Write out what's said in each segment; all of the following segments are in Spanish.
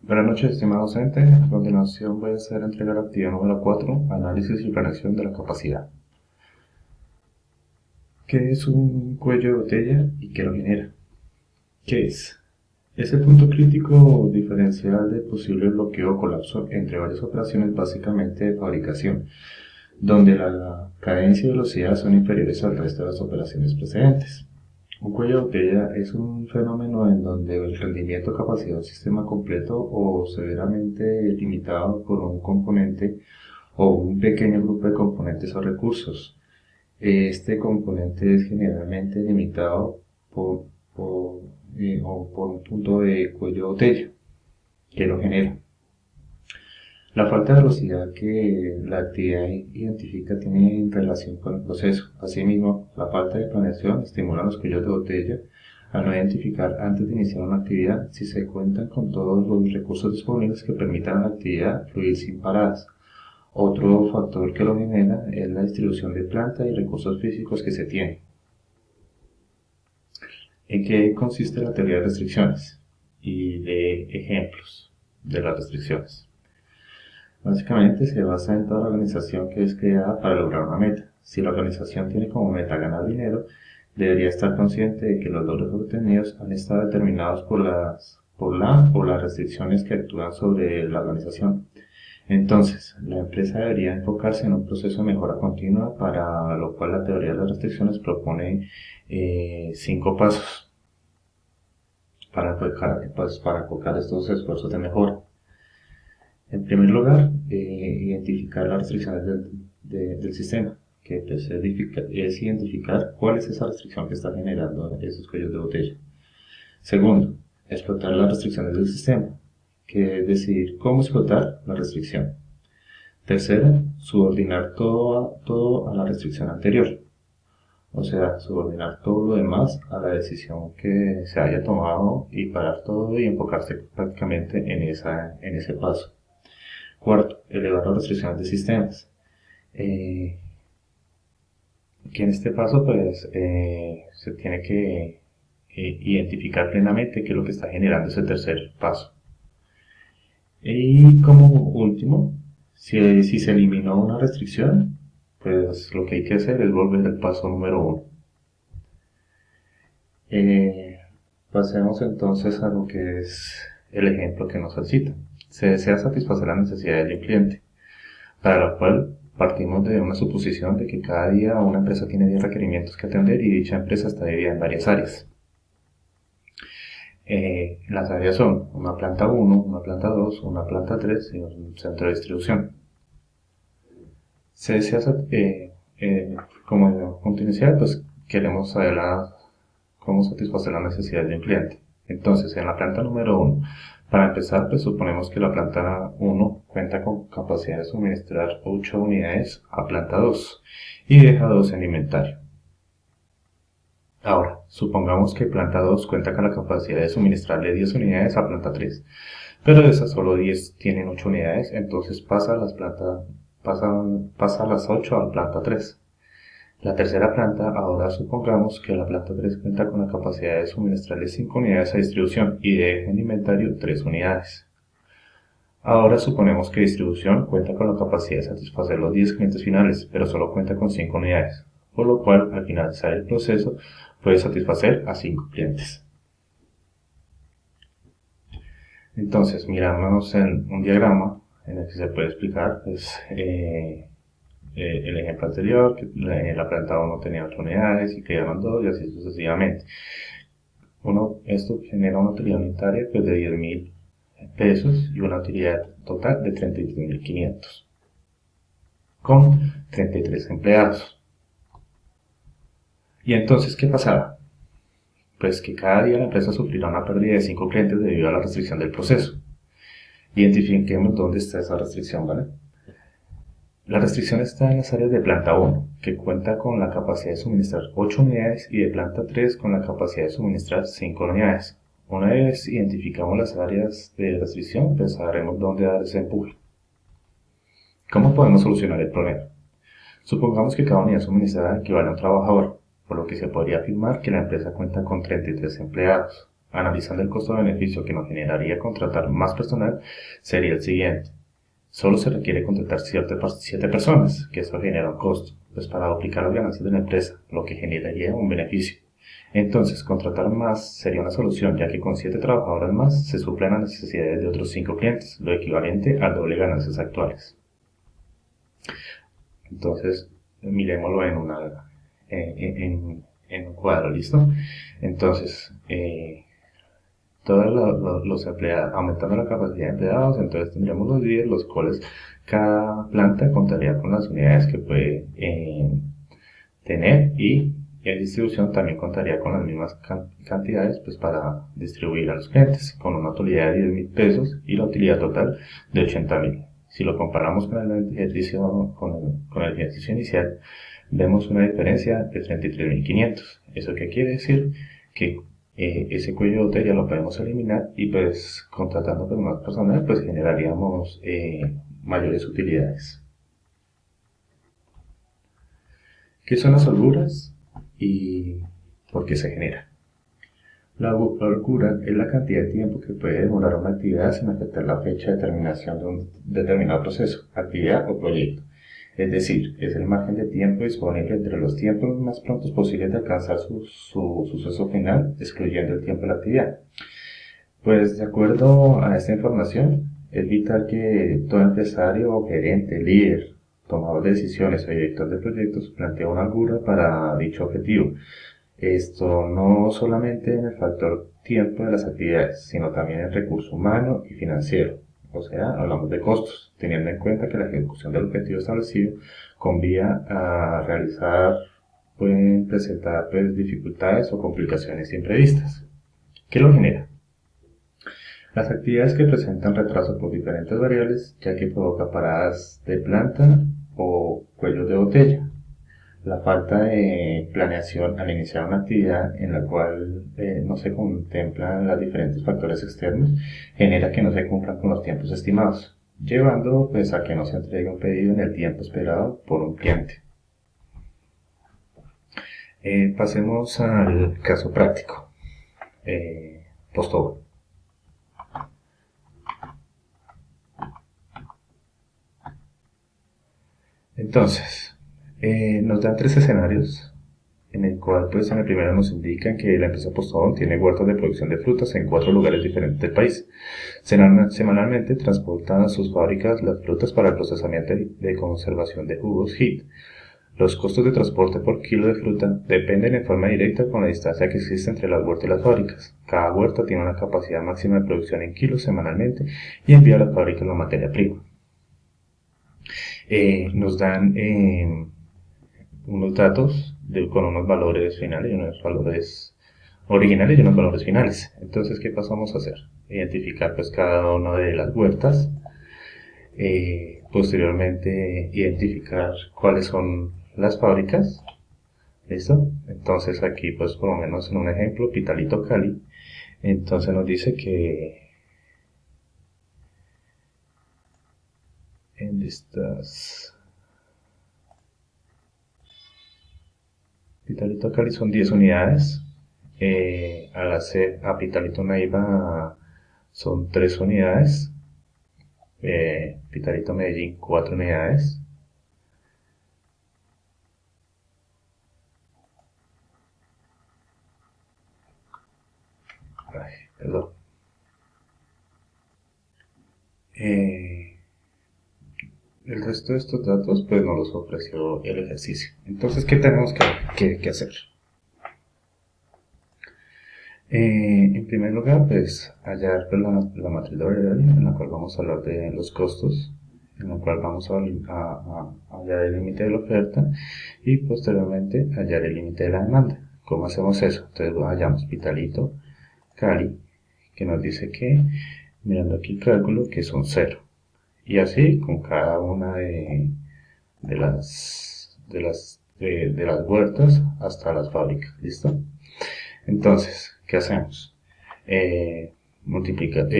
Buenas noches, estimado docente. A continuación voy a hacer entrega de la actividad número 4, análisis y planeación de la capacidad. ¿Qué es un cuello de botella y qué lo genera? ¿Qué es? Es el punto crítico diferencial del posible bloqueo o colapso entre varias operaciones básicamente de fabricación, donde la cadencia y velocidad son inferiores al resto de las operaciones precedentes. Un cuello de botella es un fenómeno en donde el rendimiento o capacidad de un sistema completo o severamente limitado por un componente o un pequeño grupo de componentes o recursos. Este componente es generalmente limitado por, por, o por un punto de cuello de botella que lo genera. La falta de velocidad que la actividad identifica tiene relación con el proceso. Asimismo, la falta de planeación estimula los cuellos de botella al no identificar antes de iniciar una actividad si se cuentan con todos los recursos disponibles que permitan a la actividad fluir sin paradas. Otro factor que lo genera es la distribución de planta y recursos físicos que se tiene. ¿En qué consiste la teoría de restricciones? Y de ejemplos de las restricciones. Básicamente se basa en toda la organización que es creada para lograr una meta. Si la organización tiene como meta ganar dinero, debería estar consciente de que los logros obtenidos han estado determinados por las restricciones que actúan sobre la organización. Entonces, la empresa debería enfocarse en un proceso de mejora continua, para lo cual la teoría de las restricciones propone 5 pasos para enfocar estos esfuerzos de mejora. En primer lugar, identificar las restricciones del sistema, que es identificar cuál es esa restricción que está generando esos cuellos de botella. Segundo, explotar las restricciones del sistema, que es decidir cómo explotar la restricción. Tercero, subordinar todo a la restricción anterior, o sea, subordinar todo lo demás a la decisión que se haya tomado y parar todo y enfocarse prácticamente en ese paso. Cuarto, elevar las restricciones de sistemas. Que en este paso pues se tiene que identificar plenamente qué es lo que está generando ese tercer paso. Y como último, si se eliminó una restricción, pues lo que hay que hacer es volver al paso número 1. Pasemos entonces a lo que es el ejemplo que nos solicita. Se desea satisfacer las necesidades de un cliente, para lo cual partimos de una suposición de que cada día una empresa tiene 10 requerimientos que atender y dicha empresa está dividida en varias áreas. Las áreas son una planta 1, una planta 2, una planta 3 y un centro de distribución. Se desea, como punto inicial, pues queremos saber cómo satisfacer las necesidades de un cliente. Entonces, en la planta número 1, para empezar, pues suponemos que la planta 1 cuenta con capacidad de suministrar 8 unidades a planta 2 y deja 2 en inventario. Ahora, supongamos que planta 2 cuenta con la capacidad de suministrarle 10 unidades a planta 3, pero de esas solo 10 tienen 8 unidades, entonces pasa las 8 a planta 3. La tercera planta, ahora supongamos que la planta 3 cuenta con la capacidad de suministrarle 5 unidades a distribución y deja en inventario 3 unidades. Ahora suponemos que distribución cuenta con la capacidad de satisfacer los 10 clientes finales, pero solo cuenta con 5 unidades, por lo cual al finalizar el proceso puede satisfacer a 5 clientes. Entonces, miramos en un diagrama en el que se puede explicar pues, el ejemplo anterior, que la planta 1 tenía 8 unidades y quedaron 2 y así sucesivamente. Esto genera una utilidad unitaria pues, de 10.000 pesos y una utilidad total de 33.500 con 33 empleados. Y entonces, ¿qué pasaba? Pues que cada día la empresa sufrirá una pérdida de 5 clientes debido a la restricción del proceso. Identifiquemos dónde está esa restricción, ¿vale? La restricción está en las áreas de planta 1, que cuenta con la capacidad de suministrar 8 unidades, y de planta 3 con la capacidad de suministrar 5 unidades. Una vez identificamos las áreas de restricción, pues sabremos dónde dar ese empuje. ¿Cómo podemos solucionar el problema? Supongamos que cada unidad suministrada equivale a un trabajador, por lo que se podría afirmar que la empresa cuenta con 33 empleados. analizando el costo-beneficio que nos generaría contratar más personal, sería el siguiente. Solo se requiere contratar 7 personas, que eso genera un costo, pues para duplicar las ganancias de la empresa, lo que generaría un beneficio. Entonces, contratar más sería una solución, ya que con 7 trabajadores más se suplen las necesidades de otros 5 clientes, lo equivalente al doble de ganancias actuales. Entonces, miremoslo en un cuadro, ¿listo? Entonces, todos los empleados, aumentando la capacidad de empleados, entonces tendríamos los días, los cuales cada planta contaría con las unidades que puede tener, y en distribución también contaría con las mismas cantidades pues para distribuir a los clientes, con una utilidad de 10.000 pesos y la utilidad total de 80.000. Si lo comparamos con el ejercicio, con el ejercicio inicial, vemos una diferencia de 33.500. ¿Eso qué quiere decir? Que ese cuello de botella lo podemos eliminar, y pues contratando pues más personal pues generaríamos mayores utilidades. ¿Qué son las holguras y por qué se genera? La holgura es la cantidad de tiempo que puede demorar una actividad sin afectar la fecha de terminación de un determinado proceso, actividad o proyecto. Es decir, es el margen de tiempo disponible entre los tiempos más prontos posibles de alcanzar su suceso final, excluyendo el tiempo de la actividad. Pues de acuerdo a esta información, es vital que todo empresario, gerente, líder, tomador de decisiones o director de proyectos plantee una holgura para dicho objetivo. Esto no solamente en el factor tiempo de las actividades, sino también en el recurso humano y financiero. O sea, hablamos de costos, teniendo en cuenta que la ejecución del objetivo establecido convía a realizar, pueden presentar pues, dificultades o complicaciones imprevistas. ¿Qué lo genera? Las actividades que presentan retraso por diferentes variables, ya que provoca paradas de planta o cuellos de botella. La falta de planeación al iniciar una actividad en la cual no se contemplan los diferentes factores externos genera que no se cumplan con los tiempos estimados, llevando pues a que no se entregue un pedido en el tiempo esperado por un cliente. Pasemos al caso práctico. Postobón. Entonces, nos dan 3 escenarios, en el cual pues en el primero nos indican que la empresa Postobón tiene huertos de producción de frutas en 4 lugares diferentes del país. Semanalmente transportan a sus fábricas las frutas para el procesamiento de conservación de jugos HIT. Los costos de transporte por kilo de fruta dependen en forma directa con la distancia que existe entre las huertas y las fábricas. Cada huerta tiene una capacidad máxima de producción en kilos semanalmente y envía a las fábricas la materia prima. Nos dan unos datos con unos valores finales y unos valores originales y unos valores finales. Entonces, ¿qué pasamos a hacer? Identificar pues cada una de las huertas, posteriormente identificar cuáles son las fábricas. ¿Listo? Entonces aquí pues por lo menos en un ejemplo, Pitalito Cali, entonces nos dice que en estas Pitalito Cali son 10 unidades, a Pitalito Neiva son 3 unidades, Pitalito Medellín 4 unidades, perdón. El resto de estos datos pues nos los ofreció el ejercicio. Entonces, ¿qué tenemos que hacer? En primer lugar, pues hallar pues, la matriz de variable en la cual vamos a hablar de los costos, en la cual vamos a hallar el límite de la oferta y posteriormente hallar el límite de la demanda. ¿Cómo hacemos eso? Entonces hallamos Pitalito Cali, que nos dice que, mirando aquí el cálculo, que son 0. Y así con cada una de las huertas hasta las fábricas. ¿Listo? Entonces, ¿qué hacemos?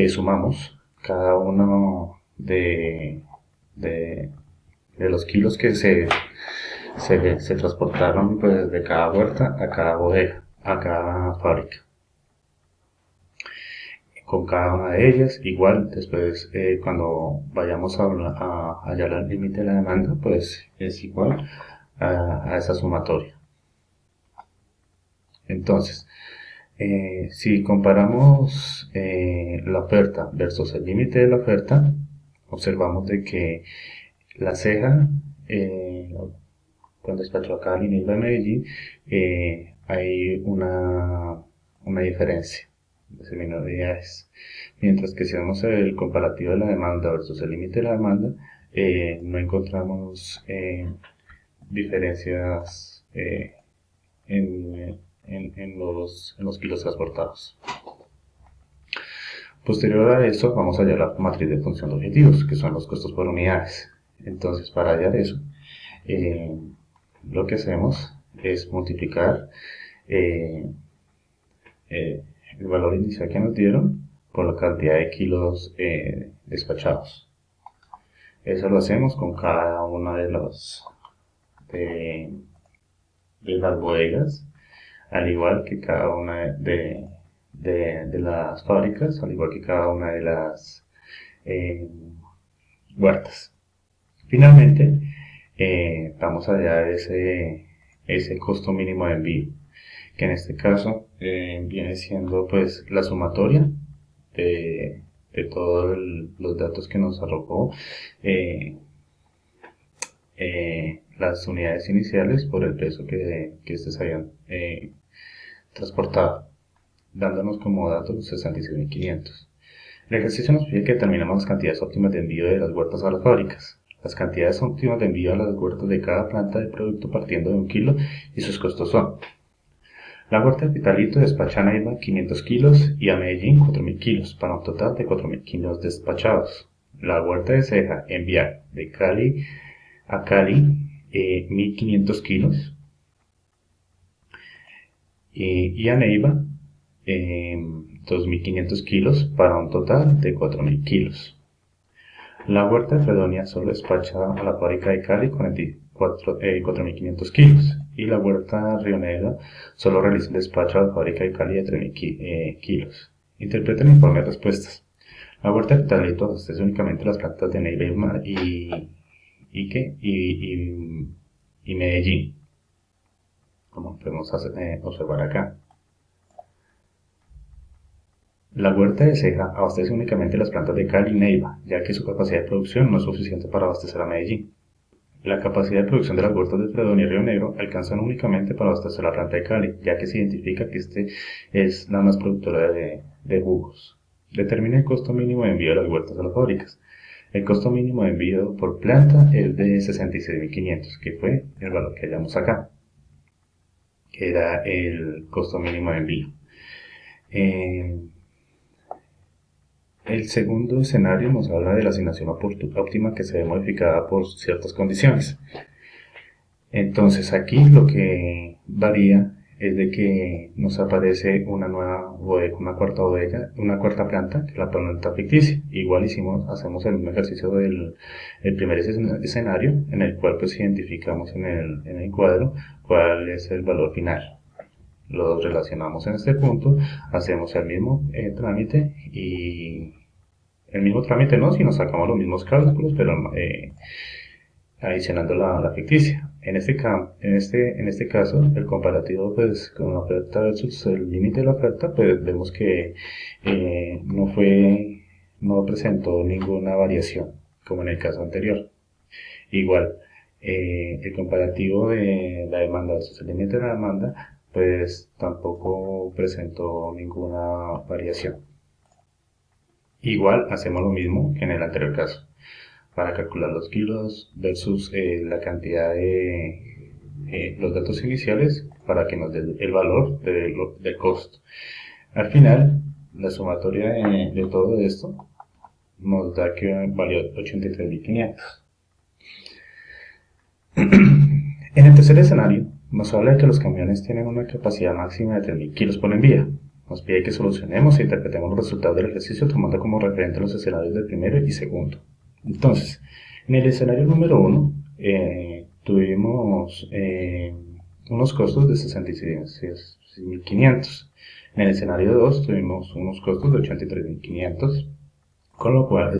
Sumamos cada uno de los kilos que se transportaron pues, de cada huerta a cada bodega, a cada fábrica. con cada una de ellas. Igual después cuando vayamos a hallar el límite de la demanda, pues es igual a esa sumatoria. Entonces, si comparamos la oferta versus el límite de la oferta, observamos de que la ceja, cuando despachó a Cali, Neiva y Medellín, hay una diferencia de minoridades. Mientras que si vemos el comparativo de la demanda versus el límite de la demanda, no encontramos diferencias en los kilos transportados. Posterior a eso, vamos a hallar la matriz de función de objetivos, que son los costos por unidades. Entonces, para hallar eso, lo que hacemos es multiplicar el valor inicial que nos dieron por la cantidad de kilos despachados. Eso lo hacemos con cada una de las bodegas, al igual que cada una de las fábricas, al igual que cada una de las huertas. Finalmente, vamos a hallar ese costo mínimo de envío, que en este caso viene siendo pues la sumatoria de todos los datos que nos arrojó las unidades iniciales por el peso que estos habían transportado, dándonos como datos los 66.500. El ejercicio nos pide que determinemos las cantidades óptimas de envío de las huertas a las fábricas. Las cantidades óptimas de envío a las huertas de cada planta de producto partiendo de 1 kilo y sus costos son: la huerta de Pitalito despacha a Neiva 500 kilos y a Medellín 4.000 kilos, para un total de 4.000 kilos despachados. La huerta de Ceja envía de Cali a Cali 1.500 kilos y a Neiva 2.500 kilos, para un total de 4.000 kilos. La huerta de Fredonia solo despacha a la fábrica de Cali 4.500 kilos y la huerta Río Negro solo realiza un despacho a la fábrica de Cali de 3.000 kilos. Interpreten el informe de respuestas. La huerta de Pitalito abastece únicamente las plantas de Neiva y Medellín, como podemos observar acá. La huerta de Ceja abastece únicamente las plantas de Cali y Neiva, ya que su capacidad de producción no es suficiente para abastecer a Medellín. La capacidad de producción de las huertas de Fredonia y Río Negro alcanzan únicamente para abastecer la planta de Cali, ya que se identifica que este es la más productora de jugos. Determina el costo mínimo de envío de las huertas a las fábricas. El costo mínimo de envío por planta es de 66.500, que fue el valor que hallamos acá, que era el costo mínimo de envío. El segundo escenario nos habla de la asignación óptima que se ve modificada por ciertas condiciones. Entonces aquí lo que varía es de que nos aparece una nueva bodega, una cuarta planta, que es la planta ficticia. Igual hacemos el mismo ejercicio del primer escenario, en el cual pues identificamos en el cuadro cuál es el valor final. Lo relacionamos en este punto, hacemos el mismo trámite y el mismo trámite no, sino sacamos los mismos cálculos, pero adicionando la ficticia. En este caso, el comparativo pues con la oferta versus el límite de la oferta, pues vemos que no presentó ninguna variación, como en el caso anterior. Igual, el comparativo de la demanda versus el límite de la demanda, pues tampoco presentó ninguna variación. Igual hacemos lo mismo que en el anterior caso, para calcular los kilos versus la cantidad de los datos iniciales para que nos dé el valor del costo. Al final, la sumatoria de todo esto nos da que valió 83.500. En el tercer escenario, nos habla de que los camiones tienen una capacidad máxima de 3.000 kilos por envía. Nos pide que solucionemos e interpretemos los resultados del ejercicio tomando como referente los escenarios del primero y segundo. Entonces, en el escenario número 1 tuvimos unos costos de 66.500, En el escenario 2 tuvimos unos costos de 83.500, con lo cual